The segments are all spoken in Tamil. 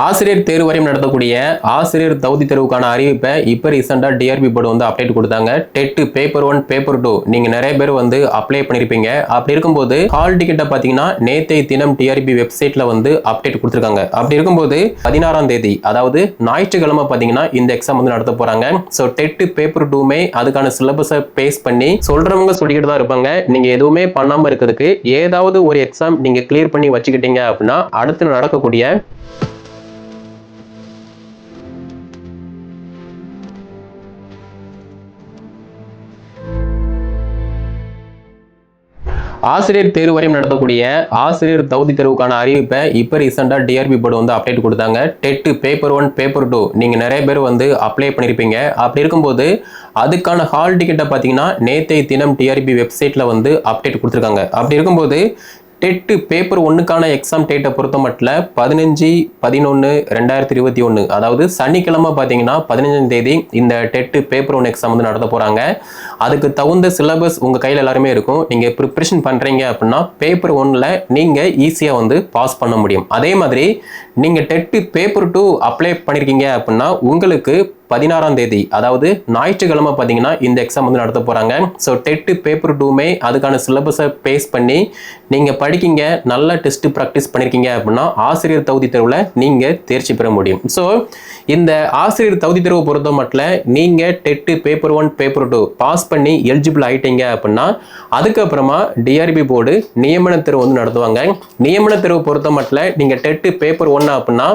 ஆசிரியர் தேர்வு வாரியம் நடத்தக்கூடிய ஆசிரியர் தகுதி தேர்வுக்கான அறிவிப்பை இப்போ ரீசெண்டாக டிஆர்பி போர்டு வந்து அப்டேட் கொடுத்தாங்க. டெட் பேப்பர் 1 பேப்பர் 2 நீங்க நிறைய பேர் வந்து அப்ளை பண்ணிருப்பீங்க. அப்படி இருக்கும்போது ஹால் டிக்கெட்டை பார்த்தீங்கன்னா நேற்றைய தினம் டிஆர்பி வெப்சைட்ல வந்து அப்டேட் கொடுத்துருக்காங்க. அப்படி இருக்கும்போது 16ஆம் தேதி அதாவது ஞாயிற்றுக்கிழமை பார்த்தீங்கன்னா இந்த எக்ஸாம் வந்து நடத்த போறாங்க. ஸோ டெட் பேப்பர் 2மே அதுக்கான சிலபஸை பேஸ் பண்ணி சொல்றவங்க சொல்லிக்கிட்டு தான் இருப்பாங்க. நீங்க எதுவுமே பண்ணாம இருக்கிறதுக்கு ஏதாவது ஒரு எக்ஸாம் நீங்க கிளியர் பண்ணி வச்சுக்கிட்டீங்க அப்படின்னா அடுத்து நடக்கக்கூடிய ஆசிரியர் தேர்வு வாரியம் நடத்தக்கூடிய ஆசிரியர் தகுதி தேர்வுக்கான அறிவிப்பை இப்போ ரீசெண்டாக டிஆர்பி போர்டு வந்து அப்டேட் கொடுத்தாங்க. டெட் பேப்பர் 1 பேப்பர் 2 நீங்கள் நிறைய பேர் வந்து அப்ளை பண்ணியிருப்பீங்க. அப்படி இருக்கும்போது அதுக்கான ஹால் டிக்கெட்டை பார்த்தீங்கன்னா நேற்றைய தினம் டிஆர்பி வெப்சைட்டில் வந்து அப்டேட் கொடுத்துருக்காங்க. அப்படி இருக்கும்போது டெட் பேப்பர் 1க்கான எக்ஸாம் டேட்டை பொறுத்த மட்டும் 15/11/2021 அதாவது சனிக்கிழமை பார்த்தீங்கன்னா 15ஆம் தேதி இந்த டெட் பேப்பர் 1 எக்ஸாம் வந்து நடத்த போகிறாங்க. அதுக்கு தகுந்த சிலபஸ் உங்கள் கையில் எல்லாருமே இருக்கும். நீங்கள் ப்ரிப்ரேஷன் பண்ணுறீங்க அப்படின்னா பேப்பர் 1ல் நீங்கள் ஈஸியாக வந்து பாஸ் பண்ண முடியும். அதே மாதிரி நீங்கள் டெட் பேப்பர் 2 அப்ளை பண்ணியிருக்கீங்க அப்படின்னா உங்களுக்கு 16ஆம் தேதி அதாவது ஞாயிற்றுக்கிழமை பார்த்தீங்கன்னா இந்த எக்ஸாம் வந்து நடத்த போகிறாங்க. ஸோ டெட் பேப்பர் 2மே அதுக்கான சிலபஸை பேஸ் பண்ணி நீங்கள் படிக்கிங்க, நல்ல டெஸ்ட் ப்ராக்டிஸ் பண்ணியிருக்கீங்க அப்படின்னா ஆசிரியர் தகுதி தேர்வில் நீங்கள் தேர்ச்சி பெற முடியும். ஸோ இந்த ஆசிரியர் தகுதி தேர்வை பொறுத்த மட்டும் நீங்கள் டெட் பேப்பர் 1 பேப்பர் 2 பாஸ் பண்ணி எலிஜிபிள் ஆகிட்டீங்க அப்படின்னா அதுக்கப்புறமா டிஆர்பி போர்டு நியமன தேர்வு வந்து நடத்துவாங்க. நியமன தேர்வு பொறுத்த மட்டும் நீங்கள் டெட் பேப்பர் 1 அப்படின்னா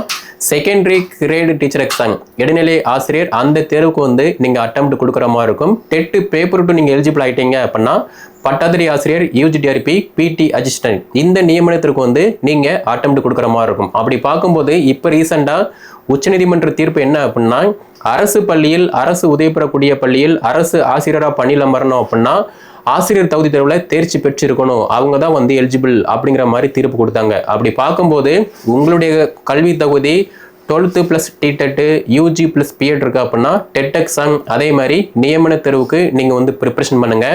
செகண்டரி கிரேடு டீச்சர் எக்ஸாம் இடைநிலை ஆசிரியர் அந்த தேர்வுக்கு வந்து நீங்கள் அட்டெம்ப்ட் கொடுக்குற மாதிரி இருக்கும். டெட் பேப்பர் 2 நீங்கள் எலிஜிபிள் ஆகிட்டீங்க அப்படின்னா பட்டாதாரி ஆசிரியர் யூஜிடிஆர்பி பிடி அசிஸ்டன்ட் இந்த நியமனத்திற்கு வந்து நீங்கள் அட்டெம்ப்ட் கொடுக்குற மாதிரி இருக்கும். அப்படி பார்க்கும்போது இப்போ ரீசெண்டாக உச்சநீதிமன்ற தீர்ப்பு என்ன அப்படின்னா அரசு பள்ளியில் அரசு உதவி பெறக்கூடிய பள்ளியில் அரசு ஆசிரியராக பணியில் அமரணும் அப்படின்னா ஆசிரியர் தகுதி தேர்வில் தேர்ச்சி பெற்றிருக்கணும், அவங்க தான் வந்து எலிஜிபிள் அப்படிங்கிற மாதிரி தீர்ப்பு கொடுத்தாங்க. அப்படி பார்க்கும்போது உங்களுடைய கல்வி தகுதி 12th + டிடெட் யூஜி + பிஎட் இருக்கு அப்படின்னா டெட் எக்ஸாம் அதே மாதிரி நியமன தேர்வுக்கு நீங்கள் வந்து ப்ரிப்ரேஷன் பண்ணுங்க.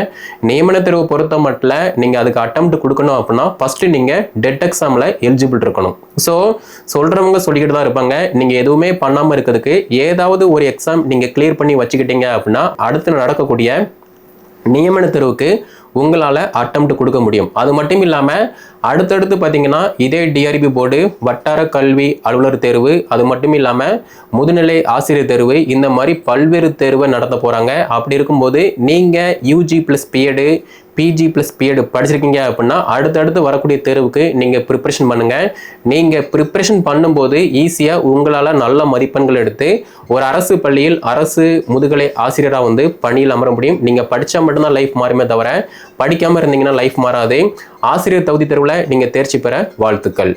நியமன தேர்வு பொறுத்த மட்டும் நீங்கள் அதுக்கு அட்டெம்ப்ட் கொடுக்கணும் அப்படின்னா ஃபர்ஸ்ட் நீங்கள் டெட் எக்ஸாமில் எலிஜிபிள் இருக்கணும். ஸோ சொல்கிறவங்க சொல்லிக்கிட்டு தான் இருப்பாங்க. நீங்கள் எதுவுமே பண்ணாமல் இருக்கிறதுக்கு ஏதாவது ஒரு எக்ஸாம் நீங்கள் கிளியர் பண்ணி வச்சுக்கிட்டீங்க அப்படின்னா அடுத்து நடக்கக்கூடிய நியமன தேர்வுக்கு உங்களால் அட்டெம்ப்ட் கொடுக்க முடியும். அது மட்டும் இல்லாமல் அடுத்தடுத்து பார்த்தீங்கன்னா இதே டிஆர்பி போர்டு வட்டார கல்வி அலுவலர் தேர்வு அது மட்டும் இல்லாமல் முதுநிலை ஆசிரியர் தேர்வு இந்த மாதிரி பல்வேறு தேர்வை நடத்த போகிறாங்க. அப்படி இருக்கும்போது நீங்கள் யூஜி + பிஎட் பிஜி + பிஎட் படிச்சிருக்கீங்க அப்படின்னா அடுத்தடுத்து வரக்கூடிய தேர்வுக்கு நீங்கள் ப்ரிப்ரேஷன் பண்ணுங்கள். நீங்கள் ப்ரிப்ரேஷன் பண்ணும்போது ஈஸியாக உங்களால் நல்ல மதிப்பெண்கள் எடுத்து ஒரு அரசு பள்ளியில் அரசு முதுகலை ஆசிரியராக வந்து பணியில் அமர முடியும். நீங்கள் படித்தா மட்டும்தான் லைஃப் மாறுமே தவிர படிக்காமல் இருந்தீங்கன்னா லைஃப் மாறாது. ஆசிரியர் தகுதி தேர்வில் நீங்கள் தேர்ச்சி பெற வாழ்த்துக்கள்.